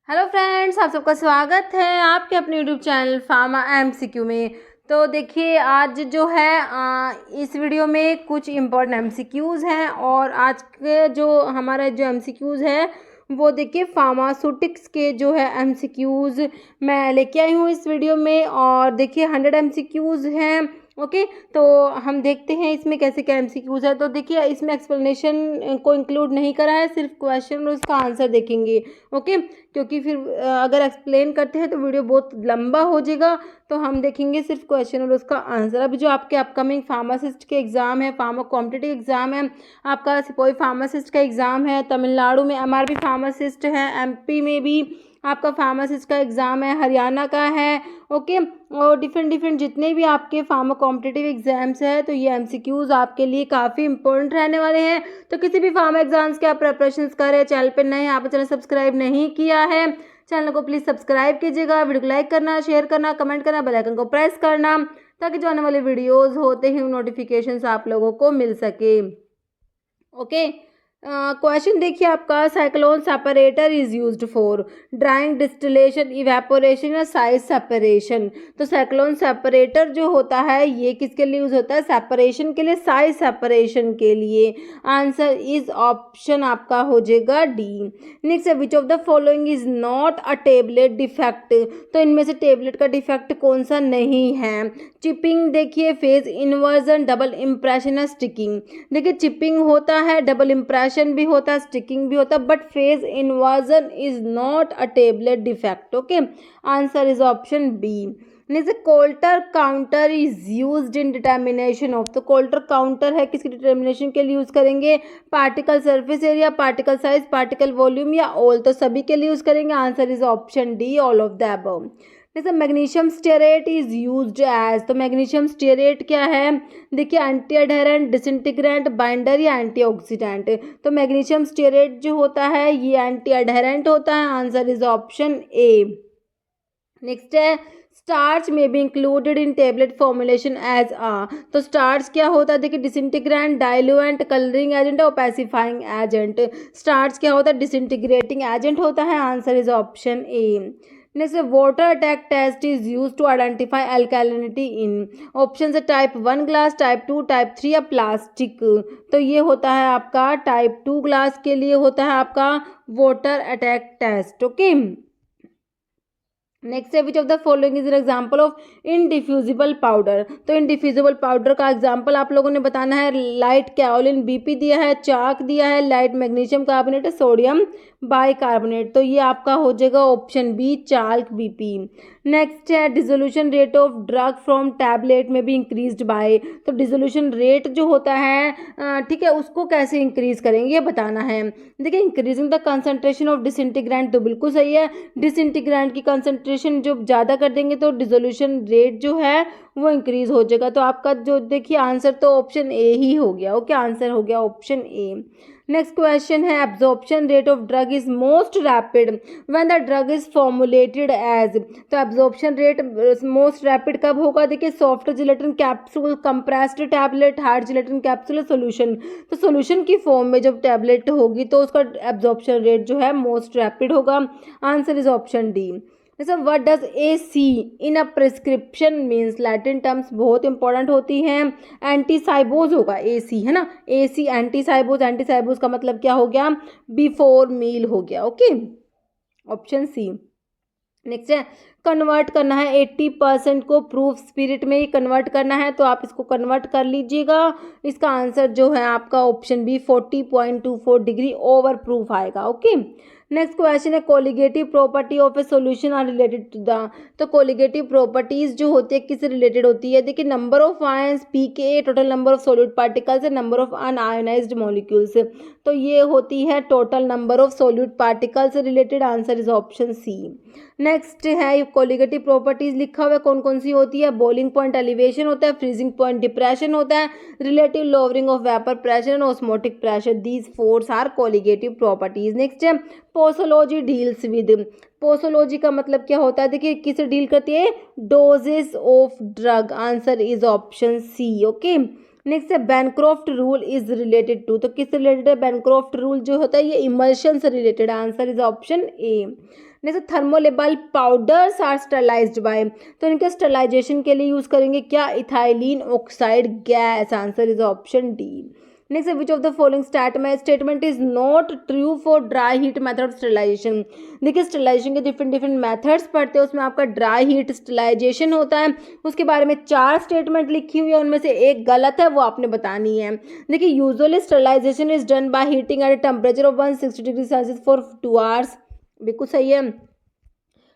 Hello friends, आप सबका स्वागत है आपके अपने यूट्यूब चैनल फार्मा एमसीक्यू में। तो देखिए आज जो है इस वीडियो में कुछ इम्पोर्टेंट एमसीक्यूज़ हैं और आज के जो हमारा जो एमसीक्यूज़ है वो देखिए फार्मास्यूटिक्स के जो है एमसीक्यूज़ मैं लेके आई हूँ इस वीडियो में। और देखिए 100 एमसीक्यूज़ हैं। ओके, तो हम देखते हैं इसमें कैसे क्या एमसीक्यूज़ है। तो देखिए इसमें एक्सप्लेनेशन को इंक्लूड नहीं करा है, सिर्फ क्वेश्चन और उसका आंसर देखेंगे। ओके, क्योंकि फिर अगर एक्सप्लेन करते हैं तो वीडियो बहुत लंबा हो जाएगा, तो हम देखेंगे सिर्फ क्वेश्चन और उसका आंसर। अभी जो आपके अपकमिंग फार्मासिस्ट के एग्ज़ाम है, फार्मा कॉम्पिटिटिव एग्ज़ाम है, आपका सिपाही फार्मासिस्ट का एग्ज़ाम है, तमिलनाडु में एमआरबी फार्मासिस्ट है, एमपी में भी आपका फार्मासिस्ट का एग्ज़ाम है, हरियाणा का है। ओके, और डिफरेंट जितने भी आपके फार्मा कॉम्पिटिटिव एग्ज़ाम्स हैं तो ये एमसीक्यूज़ आपके लिए काफ़ी इंपॉर्टेंट रहने वाले हैं। तो किसी भी फार्मा एग्ज़ाम्स के आप प्रिपरेशंस करें, चैनल पर नए हैं, आपने चैनल सब्सक्राइब नहीं किया है, चैनल को प्लीज़ सब्सक्राइब कीजिएगा, वीडियो को लाइक करना, शेयर करना, कमेंट करना, बेल आइकन को प्रेस करना, ताकि जो आने वाले वीडियोस होते हैं नोटिफिकेशंस आप लोगों को मिल सके। ओके, क्वेश्चन देखिए आपका, cyclone separator is used for drawing, distillation, evaporation या साइज सेपरेशन। तो साइक्लोन सेपरेटर जो होता है ये किसके लिए यूज होता है? सेपरेशन के लिए, साइज सेपरेशन के लिए। आंसर इज ऑप्शन आपका हो जाएगा डी। नेक्स्ट है, which of the following is not a tablet defect. तो इनमें से टेबलेट का डिफेक्ट कौन सा नहीं है? चिपिंग देखिए, फेज इन्वर्जन, डबल इम्प्रेशन या स्टिकिंग। देखिए चिपिंग होता है, डबल इम्प्रेशन भी होता है, स्टिकिंग भी होता है, but phase inversion is not a tablet defect. Okay, answer is option B. Next, Coulter counter is used in determination of. तो कोल्टर काउंटर है किसकी डिटर्मिनेशन के लिए यूज करेंगे? Particle surface area, particle size, particle volume या all. तो सभी के लिए यूज करेंगे। Answer is option D, all of the above. जैसे magnesium stearate is used as. तो मैग्नीशियम स्टेरेट क्या है? देखिए एंटी अडहेरेंट, डिसइंटीग्रेंट, बाइंडर या एंटीऑक्सीडेंट। तो मैग्नीशियम स्टेरेट जो होता है ये एंटी अडहेरेंट होता है। Answer is option A. Next है, स्टार्च में be included in tablet formulation as आ। तो स्टार्च क्या होता है? देखिए डिसइंटीग्रेंट, डाइल्यूएंट, कलरिंग एजेंट और पैसिफाइंग एजेंट। स्टार्च क्या होता है? डिसइंटीग्रेटिंग एजेंट होता है। Answer is option A. Next, water attack test is use to identify alkalinity in. Option है टाइप 1 ग्लास, टाइप 2, टाइप 3 या प्लास्टिक। तो ये होता है आपका टाइप 2 ग्लास के लिए होता है आपका water attack test. Okay, next है, which of the following is an example of indiffusible powder. तो इनडिफ्यूजिबल पाउडर का एग्जाम्पल आप लोगों ने बताना है। लाइट कैओलिन बीपी दिया है, चाक दिया है, light magnesium carbonate, sodium bicarbonate. तो ये आपका हो जाएगा option B, chalk BP. Next है, dissolution rate of drug from tablet में भी इंक्रीज्ड बाय। तो डिसोल्यूशन रेट जो होता है ठीक है, उसको कैसे इंक्रीज करेंगे ये बताना है। देखिए increasing the concentration of disintegrant, तो बिल्कुल सही है। डिसइंटीग्रेंट की कंसंट्रेशन जो ज़्यादा कर देंगे तो डिसोल्यूशन रेट जो है वो इंक्रीज हो जाएगा। तो आपका जो देखिए आंसर तो ऑप्शन ए ही हो गया। ओके, आंसर हो गया ऑप्शन ए। नेक्स्ट क्वेश्चन है, absorption rate of drug is most rapid when the drug is formulated as. तो एब्जॉर्प्शन रेट मोस्ट रैपिड कब होगा? देखिए soft gelatin capsule, compressed tablet, hard gelatin capsule, solution. तो solution की form में जब tablet होगी तो उसका एब्जॉर्प्शन रेट जो है मोस्ट रैपिड होगा। Answer is option D. जैसे what does A C in a prescription means, Latin terms बहुत इंपॉर्टेंट होती हैं। एंटीसाइबोज होगा ए सी, है ना, ए सी एंटीसाइबोज। एंटीसाइबोज का मतलब क्या हो गया? बिफोर मील हो गया। Okay, option C. नेक्स्ट है, कन्वर्ट करना है 80% को प्रूफ स्पिरिट में ही कन्वर्ट करना है, तो आप इसको कन्वर्ट कर लीजिएगा। इसका आंसर जो है आपका option B 40.24 degree over proof okay. ओके, नेक्स्ट क्वेश्चन है, colligative property of a solution are related to the. तो कोलिगेटिव प्रॉपर्टीज जो होती है किससे रिलेटेड होती है? देखिए number of ions, PK, total number of solute particles, number of unionized molecules. तो ये होती है total number of solute particles से related. Answer is option C. Next है, कोलिगेटिव प्रॉपर्टीज लिखा हुआ है कौन कौन सी होती है? बॉइलिंग पॉइंट एलिवेशन होता है, फ्रीजिंग पॉइंट डिप्रेशन होता है, relative lowering of vapour pressure and osmotic pressure. These force are colligative properties. Next है, पोसोलॉजी डील्स विद। पोसोलॉजी का मतलब क्या होता है? देखिए किससे डील करती है? Doses of drug. Answer is option C. Okay, next है, Bancroft rule is related to. तो किससे रिलेटेड है? बैनक्रॉफ्ट रूल जो होता है ये इमल्शन से related. Answer is option A. Next thermolabile powders are sterilized by, तो इनके स्टरलाइजेशन के लिए यूज़ करेंगे क्या, ethylene oxide gas. Answer is option D. Next, which of the following statement is not true for dry heat method of sterilization. देखिए sterilization के different different methods पढ़ते हैं, उसमें आपका ड्राई हीट स्टरलाइजेशन होता है, उसके बारे में 4 स्टेटमेंट लिखी हुई है, उनमें से एक गलत है, वो आपने बतानी है। देखिए usually sterilization is done by heating at a temperature of 160 degree Celsius for 2 hours, बिल्कुल सही है।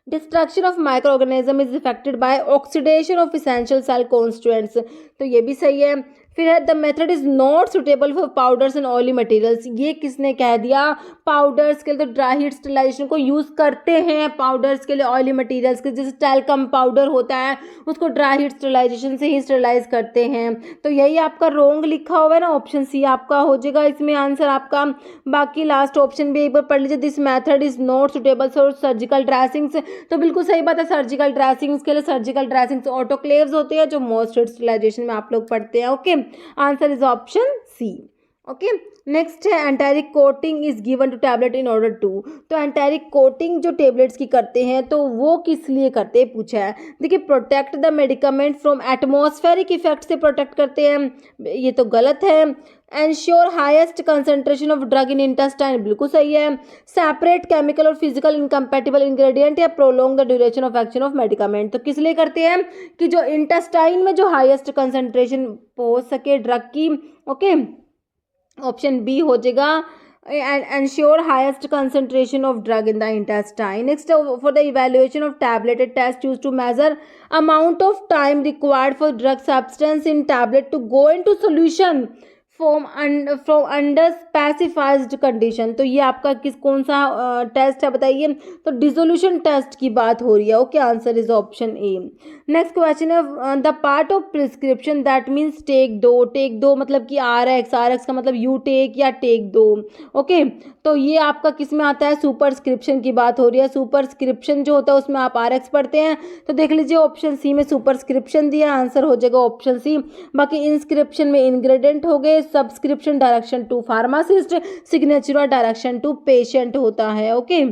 Destruction of micro organism is effected by oxidation of essential cell constituents, तो ये भी सही है। फिर है the method is not suitable for powders and oily materials, ये किसने कह दिया, पाउडर्स के लिए तो ड्राई हीट स्टरलाइजेशन को यूज़ करते हैं, पाउडर्स के लिए ऑयली मटेरियल्स के जैसे टैल्कम पाउडर होता है उसको ड्राई हीट स्टरलाइजेशन से ही स्टरलाइज करते हैं, तो यही आपका रोंग लिखा हुआ है ना, ऑप्शन सी आपका हो जाएगा इसमें आंसर आपका। बाकी लास्ट ऑप्शन भी एक बार पढ़ लीजिए, this method is not suitable for surgical dressings, तो बिल्कुल सही बात है, सर्जिकल ड्रेसिंग्स के लिए सर्जिकल ड्रेसिंग्स ऑटोक्लेव्स होते हैं जो मोस्ट स्टरलाइजेशन में आप लोग पढ़ते हैं। Okay, answer is option C. Okay, next है enteric coating is given to tablet in order to, तो एंटेरिक कोटिंग जो टेबलेट्स की करते हैं तो वो किस लिए करते हैं पूछा है। देखिए protect the medicament from atmospheric effect से प्रोटेक्ट करते हैं, ये तो गलत है। Ensure highest concentration of drug in intestine, बिल्कुल सही है। सेपरेट केमिकल और फिजिकल इनकम्पैटिबल इंग्रेडिएंट या prolong the duration of action of medicament, तो किस लिए करते हैं कि जो इंटेस्टाइन में जो हाईएस्ट कंसंट्रेशन पहुंच सके ड्रग की। ओके, ऑप्शन बी हो जाएगा, and ensure highest concentration of drug in the intestine. Next, for the evaluation of tablet, a test used to measure amount of time required for drug substance in tablet to go into solution from under specified condition, तो ये आपका कौन सा test है बताइए, तो dissolution test की बात हो रही है। Okay, answer is option A. Next question है the part of prescription that means take दो मतलब कि आर एक्स का मतलब यू टेक या टेक दो। ओके, तो ये आपका किस में आता है, सुपरस्क्रिप्शन की बात हो रही है। सुपरस्क्रिप्शन जो होता है उसमें आप आर एक्स पढ़ते हैं, तो देख लीजिए ऑप्शन सी में सुपरस्क्रिप्शन दिया, आंसर हो जाएगा ऑप्शन सी। बाकी इंस्क्रिप्शन में इंग्रेडिएंट हो गए, subscription direction to pharmacist, signature direction to patient होता है। Okay,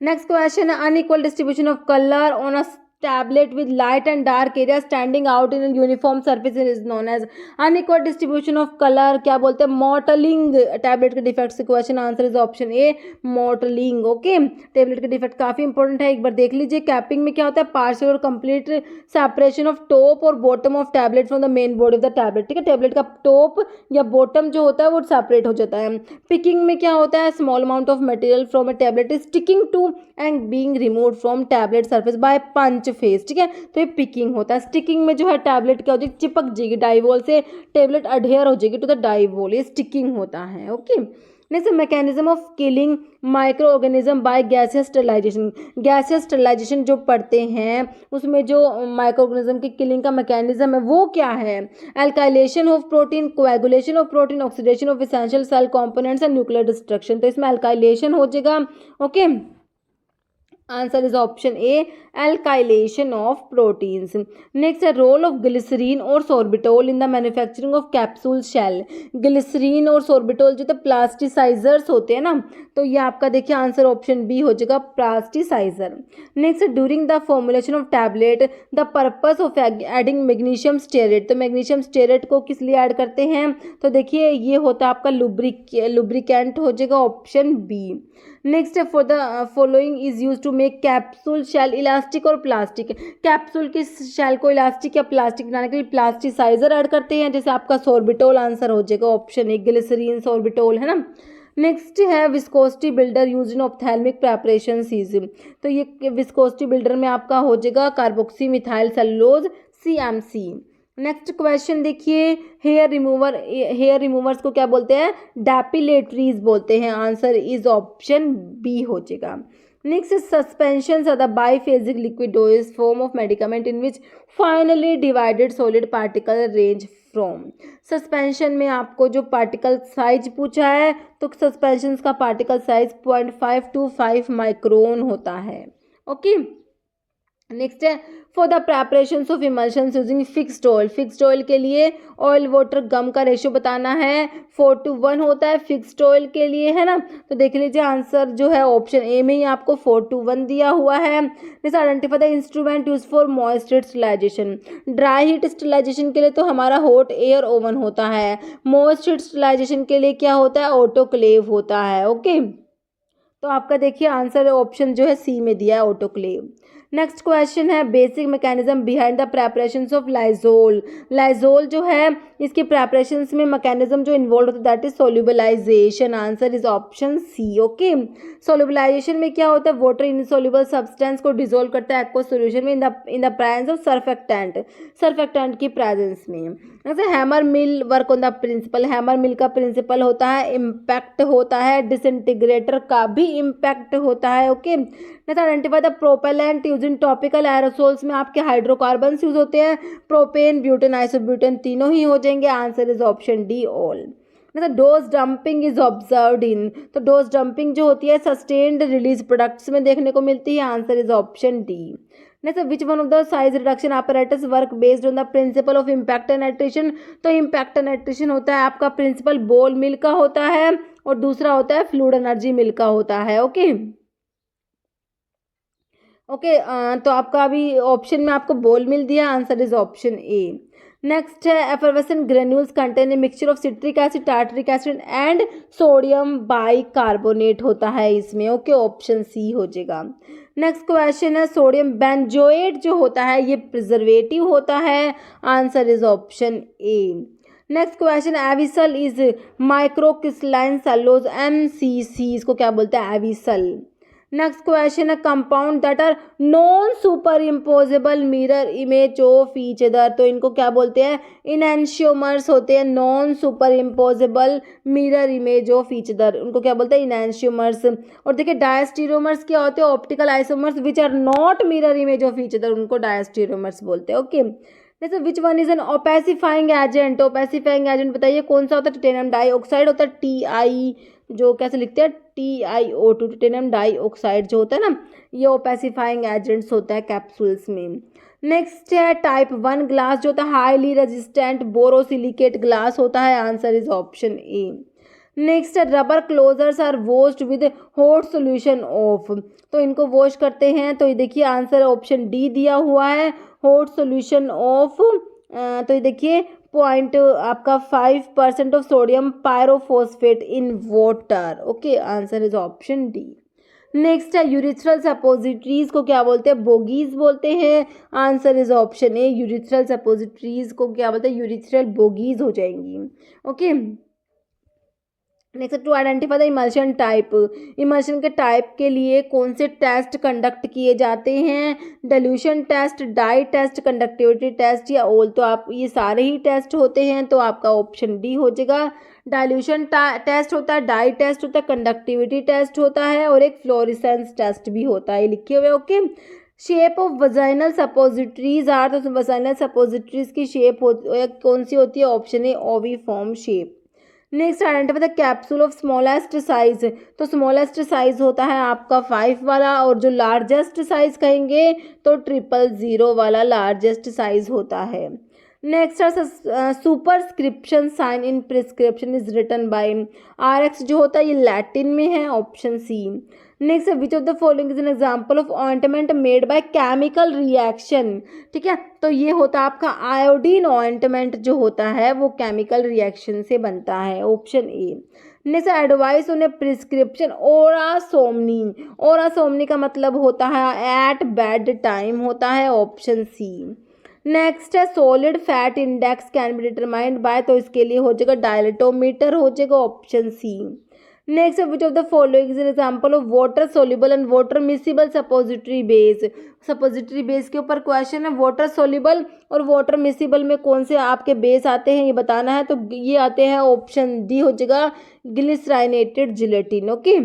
next question, unequal distribution of colour on a tablet with light and dark area standing out in a uniform surface is known as unequal distribution of color, क्या बोलते हैं, mottling. Tablet के defect से question, answer is option A mottling. Okay, tablet के defect काफी important है, एक बार देख लीजिए। कैपिंग में क्या होता है, पार्शियल और कंप्लीट सेपरेशन ऑफ टॉप और bottom of tablet from the main body of the tablet, ठीक है, टैबलेट का टॉप या बॉटम जो होता है वो सेपरेट हो जाता है। पिकिंग में क्या होता है, small amount of material from a tablet is sticking to and being removed from tablet surface by punch face, ठीक है, तो ये पिकिंग होता है। स्टिकिंग में जो है टैबलेट क्या हो जाएगी, चिपक जाएगी डाइवोल से, टैबलेट अडहेयर हो जाएगी टू द डाइवोल, ये स्टिकिंग होता है। Okay, next mechanism of killing micro organism by gaseous sterilization. Gaseous sterilization जो पढ़ते हैं उसमें जो माइक्रो ऑर्गेनिज्म की किलिंग का मैकेनिज्म है वो क्या है, alkylation of protein, coagulation of protein, oxidation of essential cell components and nuclear destruction, तो इसमें एल्काइलेशन हो जाएगा। Okay, answer is option A alkylation of proteins. Next है रोल ऑफ ग्लिसरीन और sorbitol in the manufacturing of capsule shell. Glycerine और sorbitol जो तो plasticisers होते हैं ना, तो ये आपका देखिए आंसर ऑप्शन बी हो जाएगा plasticizer. Next, during the formulation of tablet the purpose of adding magnesium stearate, तो मैग्नीशियम स्टेरेट को किस लिए ऐड करते हैं, तो देखिए ये होता है आपका लुब्रिकेंट हो जाएगा option B. Next, for the following is use to make capsule shell elastic और प्लास्टिक। कैप्सूल के शेल को इलास्टिक या प्लास्टिक बनाने के लिए प्लास्टिसाइजर ऐड करते हैं, जैसे आपका सोर्बिटोल, आंसर हो जाएगा ऑप्शन ए ग्लिसरीन सोर्बिटोल, है ना। नेक्स्ट है viscosity builder use in ophthalmic preparation season, तो ये विस्कोसिटी बिल्डर में आपका हो जाएगा carboxy methyl cellulose CMC। Next question देखिए, हेयर रिमूवर्स को क्या बोलते हैं, डेपिलेटरीज बोलते हैं, आंसर इज ऑप्शन बी हो जाएगा। Next, suspension are the biphasic liquidous form of medicament in which finely divided solid particle range from. Suspension में आपको जो पार्टिकल साइज पूछा है, तो सस्पेंशन का पार्टिकल साइज 0.5 to 5 माइक्रोन होता है। ओके, नेक्स्ट है for the preparation of emulsion using fixed oil. Fixed oil के लिए ऑयल वाटर गम का रेशियो बताना है, 4:1 होता है फिक्स्ड ऑयल के लिए, है ना। तो देख लीजिए आंसर जो है ऑप्शन ए में ही आपको 4:1 दिया हुआ है। Next identify the instrument use for moist heat sterilization. Dry heat sterilization के लिए तो हमारा हॉट एयर ओवन होता है, मॉइस्ट हीट स्टरलाइजेशन के लिए क्या होता है, ऑटोक्लेव होता है। ओके, तो आपका देखिए आंसर ऑप्शन जो है सी में दिया है, ऑटोक्लेव। नेक्स्ट क्वेश्चन है basic mechanism behind the preparations of Lizol. Lizol जो है इसके प्रेपरेशंस में मैकेनिज्म जो इन्वॉल्व होता है that is solubilization. Answer is option C. Okay, solubilization में क्या होता है, वाटर इनसोल्यूबल सब्सटेंस को डिसॉल्व करता है एक्वस सॉल्यूशन में in the presence of surfactant की प्रेजेंस में। जैसे hammer mill work on the principle. Hammer mill का प्रिंसिपल होता है इम्पैक्ट होता है, डिसइंटीग्रेटर का भी इम्पैक्ट होता है। Okay, next identify the propellant use in topical aerosols में आपके हाइड्रोकार्बन्स यूज होते हैं, प्रोपेन, ब्यूटेन, आइसोब्यूटेन तीनों ही हो जाएंगे। Answer is option D all. मतलब dose dumping is observed in, तो डोज डंपिंग जो होती है सस्टेन्ड रिलीज प्रोडक्ट्स में देखने को मिलती है। Answer is option D. Next which one of the size reduction apparatus work based on the principle of impact and attrition. तो इम्पैक्ट एंड एट्रिशन होता है आपका प्रिंसिपल बॉल मिल का होता है और दूसरा होता है फ्लूइड एनर्जी मिल का होता है। ओके ओके, तो आपका अभी ऑप्शन में आपको बॉल मिल दिया, answer is option A. Next है effervescent granules contain a mixture of citric acid, tartaric acid and sodium bicarbonate होता है इसमें। ओके, ऑप्शन सी हो जाएगा। नेक्स्ट क्वेश्चन है सोडियम बेंजोएट जो होता है ये प्रिजर्वेटिव होता है। Answer is option A. Next question Avicel is microcrystalline cellulose, MCC इसको क्या बोलते हैं, एविसल। नेक्स्ट क्वेश्चन है compound that are non superimposable mirror image of each other. तो इनको क्या बोलते हैं, इनैंशियोमर्स होते हैं, non superimposable mirror image of each other, उनको क्या बोलते हैं, इनैंशियोमर्स। और देखिए डायस्टीरियोमर्स क्या होते हैं, optical isomers which are not mirror image of each other, उनको डायस्टीरियोमर्स बोलते हैं। ओके, जैसे which one is an opacifying agent. Opacifying agent बताइए कौन सा होता है, टिटेनियम डाइऑक्साइड होता है, TI जो कैसे लिखते हैं, TiO2, टिटेनियम डाइऑक्साइड जो होता है ना, ये ओपेसिफाइंग एजेंट्स होता है कैप्सूल्स में। नेक्स्ट है टाइप 1 ग्लास जो होता है हाईली रेजिस्टेंट बोरोसिलिकेट ग्लास होता है। Answer is option A. Next है rubber closures are washed with hot solution of. तो इनको वॉश करते हैं, तो ये देखिए आंसर ऑप्शन डी दिया हुआ है, हॉट सोल्यूशन ऑफ। तो ये देखिए पॉइंट आपका 5% of sodium pyrophosphate in water. Okay, answer is option D. Next है यूरिथ्रल सपोजिटरीज को क्या बोलते हैं, बोगीज बोलते हैं। Answer is option A, urethral suppositories को क्या बोलते हैं, यूरिथ्रल बोगीज हो जाएंगी। Okay, next to identify the emulsion type. Emulsion के टाइप के लिए कौन से टेस्ट कंडक्ट किए जाते हैं, dilution test, dye test, conductivity test या ऑल। तो आप ये सारे ही टेस्ट होते हैं, तो आपका ऑप्शन डी हो जाएगा। डाइल्यूशन टेस्ट होता है, डाई टेस्ट होता है, कंडक्टिविटी टेस्ट होता है और एक फ्लोरेसेंस टेस्ट भी होता है, लिखे हुए। Okay, shape of vaginal suppositories are. तो वजाइनल सपोजिटरीज की शेप कौन सी होती है, option A oviform shape. Next identify the capsule of smallest size. तो स्मॉलेस्ट साइज होता है आपका 5 वाला और जो लार्जेस्ट साइज कहेंगे तो 000 वाला लार्जेस्ट साइज होता है। Next superscription sign in prescription is written by. RX जो होता है ये लैटिन में है, option C. Next which of the following is an example of ointment made by chemical reaction. ठीक है, तो ये होता है आपका आयोडीन ऑइंटमेंट जो होता है वो केमिकल रिएक्शन से बनता है, option A. Next advice on a prescription ओरासोमनी। ओरासोमनी का मतलब होता है एट बेड टाइम होता है, ऑप्शन सी। नेक्स्ट है solid fat index can be determined by. तो इसके लिए हो जाएगा डायलेटोमीटर हो जाएगा, option C. Next which of the following is an example of water soluble and water miscible suppository base. Suppository base के ऊपर क्वेश्चन है, वाटर सोल्यूबल और वाटर मिसिबल में कौन से आपके बेस आते हैं ये बताना है। तो ये आते हैं, ऑप्शन डी हो जाएगा ग्लिसराइनेटेड जिलेटिन। ओके,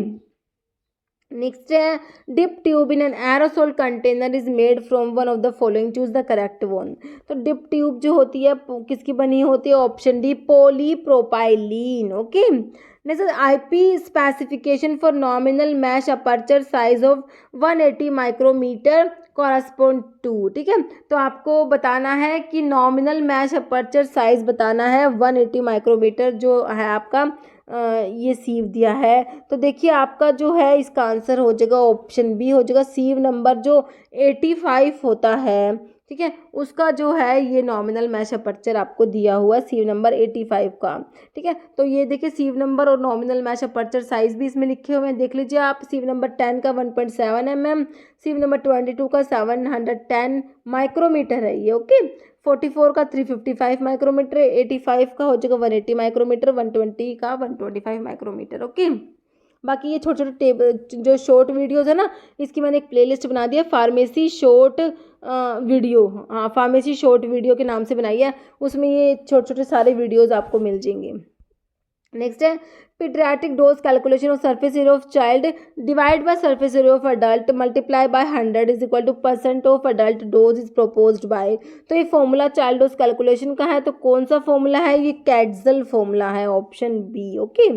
नेक्स्ट है dip tube in an aerosol container is made from one of the following, choose the correct one. तो डिप ट्यूब जो होती है किसकी बनी होती है, option D polypropylene. Okay, next IP specification for nominal mesh aperture size of 180 micrometer correspond to. ठीक है, तो आपको बताना है कि नॉमिनल मैश अपर्चर साइज बताना है 180 माइक्रोमीटर जो है आपका ये सीव दिया है। तो देखिए आपका जो है इसका आंसर हो जाएगा ऑप्शन बी हो जाएगा, सीव नंबर जो 85 होता है, ठीक है, उसका जो है ये नॉमिनल मैश अपर्चर आपको दिया हुआ है सीव नंबर 85 का। ठीक है, तो ये देखिए सीव नंबर और नॉमिनल मैश अपर्चर साइज भी इसमें लिखे हुए हैं, देख लीजिए आप। सीव नंबर 10 का 1.7 mm, सीव नंबर 22 का 710 माइक्रोमीटर है ये। ओके, 44 का 355 माइक्रोमीटर, 85 का हो जाएगा 180 माइक्रोमीटर, 120 का 125 माइक्रोमीटर। ओके, बाकी ये छोटे छोटे टेबल जो शॉर्ट वीडियोस है ना, इसकी मैंने एक प्लेलिस्ट बना दी है, फार्मेसी शॉर्ट वीडियो, हाँ फार्मेसी शॉर्ट वीडियो के नाम से बनाई है, उसमें ये छोटे छोटे सारे वीडियोस आपको मिल जाएंगे। नेक्स्ट है paediatric dose calculation of surface area of child divide by surface area of adult multiply by 100 is equal to % of adult dose is proposed by. तो ये फॉर्मूला चाइल्ड डोज कैलकुलेशन का है, तो कौन सा फॉर्मूला है, ये कैट्जल फॉर्मूला है, option B. Okay,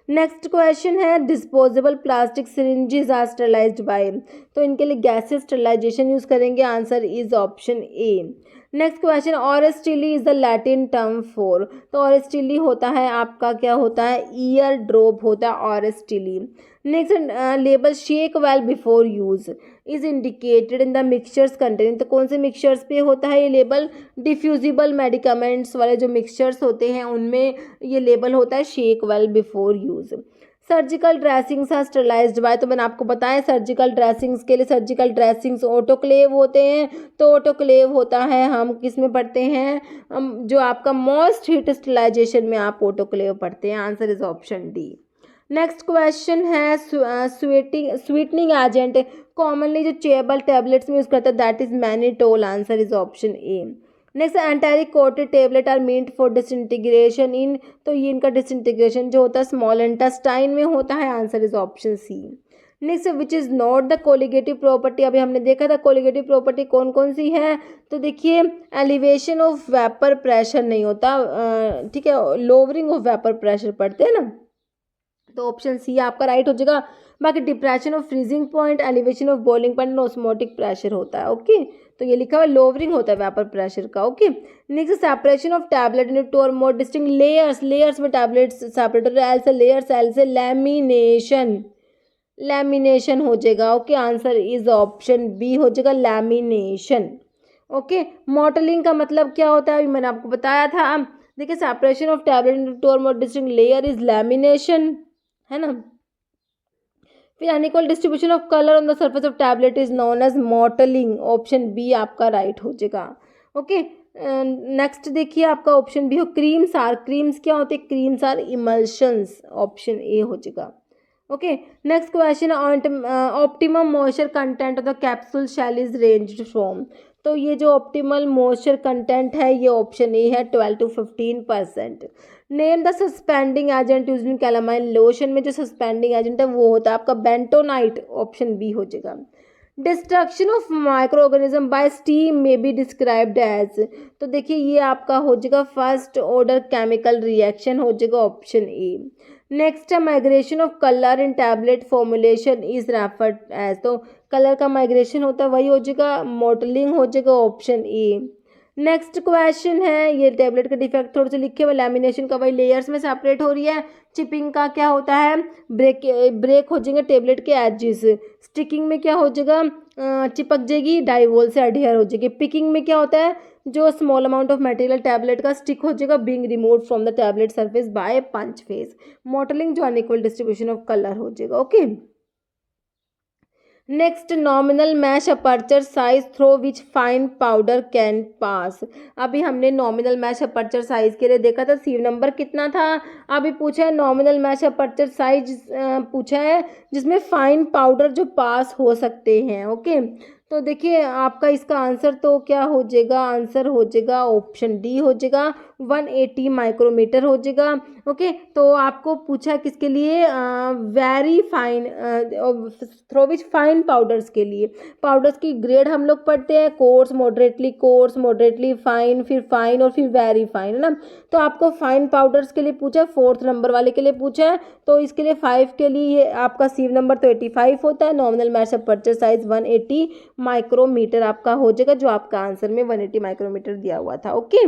next question है disposable plastic syringes are sterilized by. तो इनके लिए गैसेस स्टरलाइजेशन यूज करेंगे, answer is option A. Next question ऑरेस टिली is the Latin term for. तो ऑरेस टिली होता है आपका क्या होता है, ईयर ड्रॉप होता है ऑरेस Tilly. Next label shake well before use is indicated in the mixtures containing. तो कौन से मिक्सचर्स पे होता है ये लेबल, डिफ्यूजिबल मेडिकामेंट्स वाले जो मिक्सचर्स होते हैं उनमें ये लेबल होता है shake well before use. Surgical dressings are sterilized by. तो मैंने आपको बताया सर्जिकल ड्रेसिंग्स के लिए सर्जिकल ड्रेसिंग्स ऑटोक्लेव होते हैं, तो ऑटोक्लेव होता है हम किस में पढ़ते हैं, हम जो आपका मोस्ट हीट स्टरलाइजेशन में आप ऑटोक्लेव पढ़ते हैं, answer is option D. Next question है स्वीटनिंग एजेंट कॉमनली जो चेबल टैबलेट्स में यूज करते हैं that is mannitol, answer is option A. Next enteric coated tablet are meant for disintegration in. तो ये इनका डिसइंटीग्रेशन जो होता है स्मॉल इंटेस्टाइन में होता है, answer is option C. Next which is not the colligative property. अभी हमने देखा था कोलिगेटिव प्रॉपर्टी कौन कौन सी है, तो देखिए एलिवेशन ऑफ वेपर प्रेशर नहीं होता, ठीक है, लोअरिंग ऑफ वेपर प्रेशर पढ़ते हैं ना, तो ऑप्शन सी आपका राइट हो जाएगा। बाकी depression of freezing point, elevation of boiling point, osmotic pressure होता है। ओके, तो ये लिखा हुआ लोअरिंग होता है वेपर प्रेशर का। Okay, next separation of tablet in two और मोर डिस्टिंक्ट लेयर्स, लेयर्स में टैबलेट्स सेपरेट हो रहे हैं, एल से लेयर्स, एल से लैमिनेशन, लैमिनेशन हो जाएगा। Okay, answer is option B हो जाएगा लैमिनेशन। ओके, मॉटलिंग का मतलब क्या होता है मैंने आपको बताया था, देखिए separation of tablet in two और more distinct layer is lamination, है ना। फिर unequal distribution of colour on the surface of tablet is known as mottling, option B आपका राइट हो जाएगा। ओके, नेक्स्ट देखिए आपका ऑप्शन बी हो क्रीम्स आर, क्रीम्स क्या होते हैं, creams are emulsions, option A हो जाएगा। Okay, next question optimum moisture content of the capsule shell is ranged from. तो ये जो ऑप्टिमल मॉइस्चर कंटेंट है ये ऑप्शन ए है 12 to 15%। Name the suspending agent used in calamine lotion में जो सस्पेंडिंग एजेंट है वो होता है आपका बेंटोनाइट, ऑप्शन बी हो जाएगा। Destruction of micro organism bye steam में बी डिस्क्राइब्ड एज। तो देखिए ये आपका हो जाएगा फर्स्ट ऑर्डर केमिकल रिएक्शन हो जाएगा, ऑप्शन ए। नेक्स्ट है migration of colour in tablet formulation is referred as. तो कलर का माइग्रेशन होता है वही हो जाएगा मॉडलिंग हो जाएगा, ऑप्शन ए। नेक्स्ट क्वेश्चन है ये टैबलेट का डिफेक्ट थोड़े से लिखे हुए, लैमिनेशन का वही लेयर्स में सेपरेट हो रही है, चिपिंग का क्या होता है ब्रेक हो जाएंगे टेबलेट के एजेस, स्टिकिंग में क्या हो जाएगा चिपक जाएगी डाइवोल से अडहियर हो जाएगी, पिकिंग में क्या होता है जो small amount of material tablet का स्टिक हो जाएगा being remove from the tablet surface by punch face, mottling जो अनइक्वल डिस्ट्रीब्यूशन ऑफ कलर हो जाएगा। Okay, next nominal mesh aperture size through which fine powder can pass. अभी हमने nominal mesh aperture size के लिए देखा था सीव नंबर कितना था, अभी पूछा है नॉमिनल मैश अपर्चर साइज पूछा है जिसमें फाइन पाउडर जो पास हो सकते हैं। ओके, तो देखिए आपका इसका आंसर तो क्या हो जाएगा, आंसर हो जाएगा ऑप्शन डी हो जाएगा, 180 माइक्रोमीटर हो जाएगा। ओके, तो आपको पूछा किसके लिए, वेरी फाइन थ्रोविच फाइन पाउडर्स के लिए। पाउडर्स की ग्रेड हम लोग पढ़ते हैं, कोर्स, मॉडरेटली फाइन, फिर फाइन और फिर वेरी फाइन, है ना। तो आपको फाइन पाउडर्स के लिए पूछा, 4th नंबर वाले के लिए पूछा है, तो इसके लिए 5 के लिए आपका सी नंबर तो 85 होता है। नॉमिनल मास अपर्चर साइज 180 माइक्रोमीटर आपका हो जाएगा, जो आपका आंसर में 180 माइक्रोमीटर दिया हुआ था। Okay,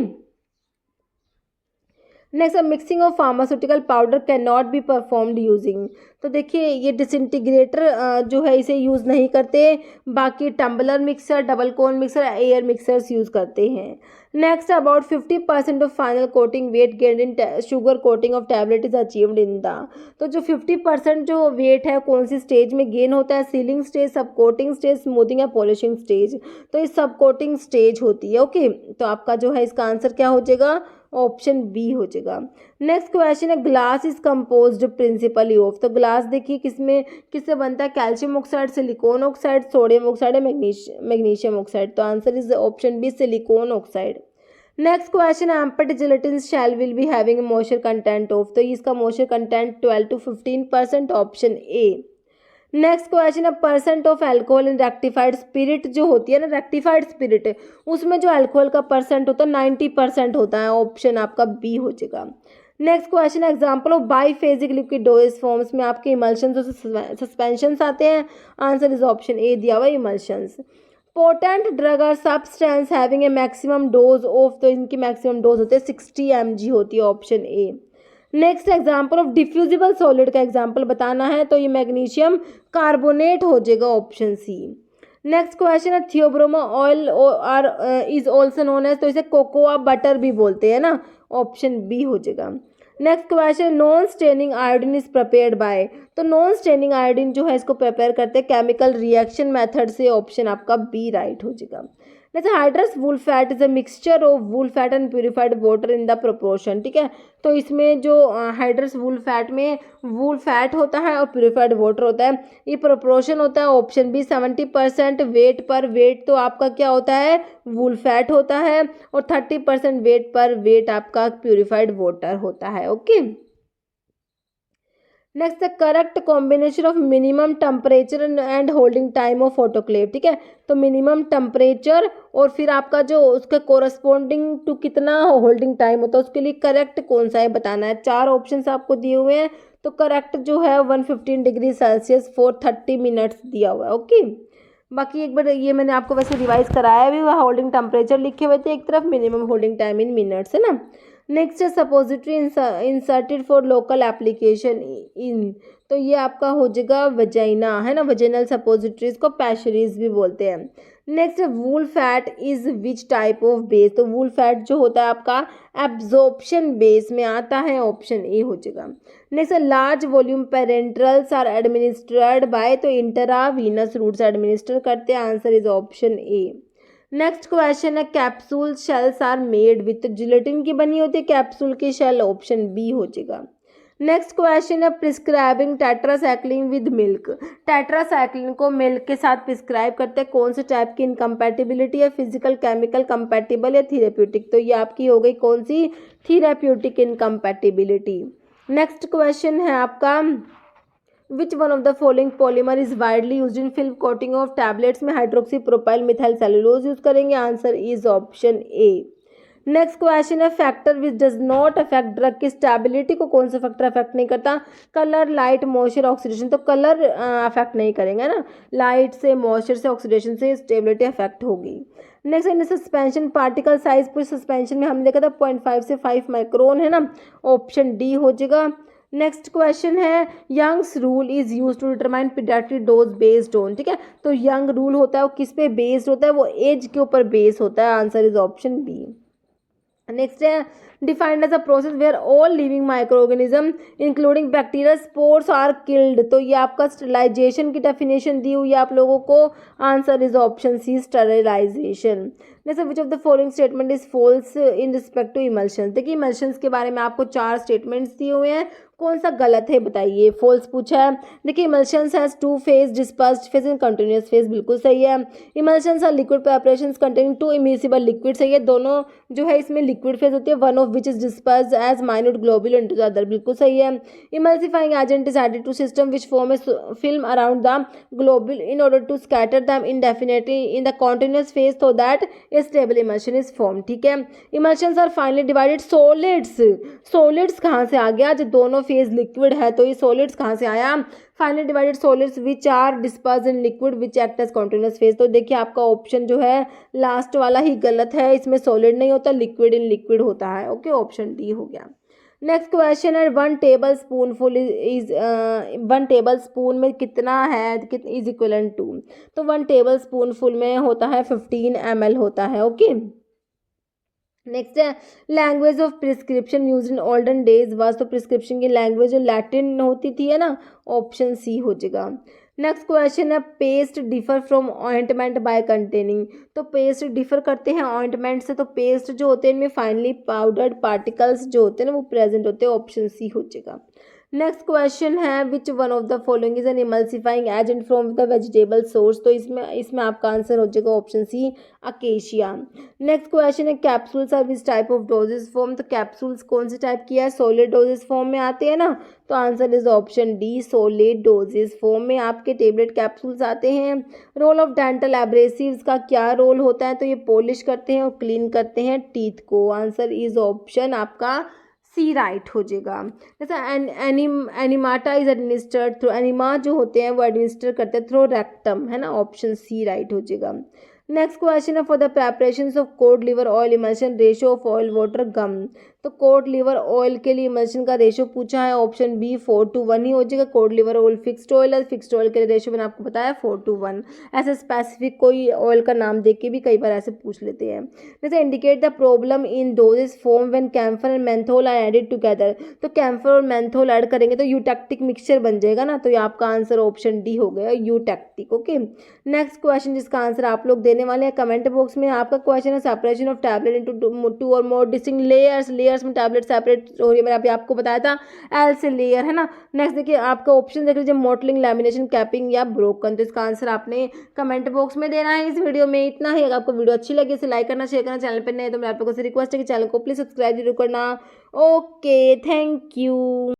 next, mixing of pharmaceutical powder can not be performed using. तो देखिए ये डिसइंटीग्रेटर जो है इसे यूज़ नहीं करते, बाकी टम्बलर मिक्सर, डबल कोन मिक्सर, एयर मिक्सर्स यूज़ करते हैं। Next, about 50% of final coating weight gain in sugar coating of tablet is achieved in the. तो जो 50% जो वेट है कौन सी स्टेज में गेन होता है, सीलिंग स्टेज, सब कोटिंग स्टेज, स्मूथिंग या पॉलिशिंग स्टेज। तो ये सब कोटिंग स्टेज होती है। ओके, तो आपका जो है इसका आंसर क्या हो जाएगा, ऑप्शन बी हो जाएगा। नेक्स्ट क्वेश्चन है, glass is composed principally of. तो ग्लास देखिए किससे बनता है, calcium oxide, silicon oxide, sodium oxide या मैग्नीशियम ऑक्साइड। तो answer is option B, silicon oxide. Next question है, empty gelatin shell will be having moisture content of. तो इसका moisture content 12 to 15%, option A. Next question है, percent of alcohol in rectified spirit. जो होती है ना rectified spirit, उसमें जो अल्कोहल का परसेंट होता है 90% होता है, ऑप्शन आपका बी हो जाएगा। नेक्स्ट क्वेश्चन है, एग्जांपल ऑफ बाईफेजिक लिक्विडोइस फॉर्म्स में आपके इमल्शंस और सस्पेंशंस आते हैं, आंसर इज ऑप्शन ए दिया हुआ, इमल्शंस। पोटेंट ड्रग और substance having a maximum dose of. तो इनकी मैक्सिमम डोज होते हैं 60 mg होती है, option A. Next, example of diffusible solid का एग्जाम्पल बताना है, तो ये मैग्नीशियम कार्बोनेट हो जाएगा, ऑप्शन सी। नेक्स्ट क्वेश्चन है, theobroma oil are is also known as. तो इसे कोकोआ बटर भी बोलते हैं ना, ऑप्शन बी हो जाएगा। Next question, non staining iodine is prepared by. तो नॉन स्टेनिंग आयोडीन जो है इसको प्रिपेयर करते हैं केमिकल रिएक्शन मेथड से, ऑप्शन आपका बी राइट हो जाएगा। जैसे hydrous wool fat is a mixture of wool fat and purified water in the proportion. ठीक है, तो इसमें जो हाइड्रस वूल फैट में वूल फैट होता है और प्यूरिफाइड वाटर होता है, ये प्रोपोर्शन होता है, ऑप्शन बी 70% वेट पर वेट तो आपका क्या होता है, वूल फैट होता है, और 30% वेट पर वेट आपका प्यूरिफाइड वाटर होता है। Okay, next, the correct combination of minimum temperature and holding time of autoclave. ठीक है, तो मिनिमम टेम्परेचर और फिर आपका जो उसके कोरस्पॉन्डिंग टू कितना होल्डिंग टाइम होता है, उसके लिए करेक्ट कौन सा है बताना है। 4 ऑप्शंस आपको दिए हुए हैं, तो करेक्ट जो है 115 डिग्री सेल्सियस फॉर 30 मिनट्स दिया हुआ है। ओके, बाकी एक बार ये मैंने आपको वैसे रिवाइज कराया भी हुआ, होल्डिंग टेम्परेचर लिखे हुए थे एक तरफ, minimum holding time in minutes, है ना। नेक्स्ट है, suppository inserted for local application in. तो ये आपका हो जाएगा वजाइना, है ना, वजाइनल सपोजिटरीज को पैशरीज भी बोलते हैं। Next, wool fat is which type of base. तो वूल फैट जो होता है आपका एब्जॉर्प्शन बेस में आता है, ऑप्शन ए हो जाएगा। Next, large volume parenterals are administered by. तो इंट्रावीनस रूट्स एडमिनिस्टर करते हैं, answer is option A. Next question है, capsule shells are made with. Gelatin की बनी होती है कैप्सूल की शेल, ऑप्शन बी हो जाएगा। नेक्स्ट क्वेश्चन है, prescribing tetracycline with milk. Tetracycline को मिल्क के साथ प्रिस्क्राइब करते हैं, कौन से टाइप की इनकम्पैटिबिलिटी है, फिजिकल, केमिकल, कंपैटिबल या थेरेप्यूटिक। तो ये आपकी हो गई कौन सी, थेरेप्यूटिक इनकम्पैटिबिलिटी। नेक्स्ट क्वेश्चन है आपका, which one of the following polymer is widely use in film coating of tablets में hydroxy propyl methyl cellulose use करेंगे, answer is option A. Next question है, factor which does not affect drug की stability को कौन सा factor affect नहीं करता, colour, light, moisture, oxidation. तो कलर अफेक्ट नहीं करेंगे ना, लाइट से, मॉइस्चर से, ऑक्सीडेशन से स्टेबिलिटी अफेक्ट होगी। नेक्स्ट है, सस्पेंशन पार्टिकल साइज, कुछ सस्पेंशन में हमने देखा था 0.5 से 5 माइक्रोन, है ना, ऑप्शन डी हो जाएगा। नेक्स्ट क्वेश्चन है, Young's rule is use to determine paediatric dose based on. ठीक है, तो यंग रूल होता है वो किस पे बेस्ड होता है, वो एज के ऊपर बेस होता है, answer is option B. Next है, defined as a process where all living microorganism including bacteria spores are killed. तो ये आपका स्टरलाइजेशन की डेफिनेशन दी हुई है आप लोगों को, answer is option C, sterilization. Next, which of the following statement is false in respect to emulsion. देखिए इमल्शंस के बारे में आपको 4 स्टेटमेंट्स दिए हुए हैं, कौन सा गलत है बताइए। फॉल्स पूछा है। देखिए emulsions has two phase, dispersed phase and continuous phase, बिल्कुल सही है। Emulsions are liquid preparations containing two immiscible liquid, सही है। दोनों जो है इसमें लिक्विड फेज होती है, one of which is dispersed as minute globule into the other, बिल्कुल सही है। Emulsifying agent is added to system which form a film around the globule in order to scatter them indefinitely in the continuous phase so that a stable emulsion is formed, ठीक है। emulsions are finally divided solids, solids कहाँ से आ गया, जब दोनों phase liquid है तो ये solids कहाँ से आया। Finally divided solids which are dispersed in liquid which act as continuous phase, तो देखिए आपका ऑप्शन जो है लास्ट वाला ही गलत है, इसमें solid नहीं होता, लिक्विड इन लिक्विड होता है। ओके, ऑप्शन डी हो गया। नेक्स्ट क्वेश्चन है 1 table spoon full is 1 table spoon में कितना है, इज इक्वलेंट टू, तो 1 टेबल स्पून फुल में होता है 15 ml होता है। ओके, नेक्स्ट है language of prescription use in olden days was, तो प्रिस्क्रिप्शन की लैंग्वेज जो लैटिन होती थी है ना, ऑप्शन सी हो जाएगा। नेक्स्ट क्वेश्चन है paste differ from ointment by containing, तो पेस्ट डिफर करते हैं ऑइंटमेंट से, तो पेस्ट जो होते हैं इनमें फाइनली पाउडर्ड पार्टिकल्स जो होते हैं ना वो प्रेजेंट होते हैं, ऑप्शन सी हो जाएगा। नेक्स्ट क्वेश्चन है which one of the following is an emulsifying agent from the vegetable source, तो इसमें आपका आंसर हो जाएगा option C acacia. Next question है capsules are which type of doses form, तो कैप्सूल्स कौन से टाइप की है, सॉलिड डोजेस फॉर्म में आते हैं ना, तो answer is option D solid doses form में आपके टेबलेट कैप्सूल्स आते हैं। रोल ऑफ डेंटल एब्रेसिव्स का क्या रोल होता है, तो ये पॉलिश करते हैं और क्लीन करते हैं टीथ को, आंसर इज ऑप्शन आपका सी राइट हो जाएगा। जैसा एनिमाटा इज एडमिनिस्टर्ड थ्रू, एनिमा जो होते हैं वो एडमिनिस्टर करते हैं थ्रू रेक्टम, है ना, ऑप्शन सी राइट हो जाएगा। नेक्स्ट क्वेश्चन है for the preparation of cod liver oil emulsion ratio of oil water gum, तो कोड लिवर ऑयल के लिए इमल्शन का रेशियो पूछा है, ऑप्शन बी 4:1 ही हो जाएगा। Code liver oil fixed oil है, फिक्स्ड ऑयल के लिए रेशियो मैंने आपको बताया 4:1। ऐसे स्पेसिफिक कोई ऑयल का नाम देख के भी कई बार ऐसे पूछ लेते हैं। जैसे indicate the problem in doses form when camphor and menthol are added together, तो कैम्फर और मेंथोल ऐड करेंगे तो यूटैक्टिक मिक्सचर बन जाएगा ना, तो ये आपका आंसर ऑप्शन डी हो गया यूटैक्टिक। ओके, नेक्स्ट क्वेश्चन जिसका आंसर आप लोग देने वाले हैं कमेंट बॉक्स में, आपका क्वेश्चन है सेपरेशन ऑफ टैबलेट इनटू 2 और मोर डिस्टिंक्ट लेयर्स, लेयर्स में टैबलेट सेपरेट हो रही है, मैंने अभी आपको बताया था एल से लेयर, है ना। नेक्स्ट देखिए आपका ऑप्शन देख लीजिए मॉटलिंग, लैमिनेशन, कैपिंग या ब्रोकन, तो इसका आंसर आपने कमेंट बॉक्स में देना है। इस वीडियो में इतना ही, अगर आपको वीडियो अच्छी लगी इसे लाइक करना, शेयर करना, चैनल पर नए तो मैं आप लोगों से रिक्वेस्ट है कि चैनल को प्लीज सब्सक्राइब जरूर करना। Okay, thank you.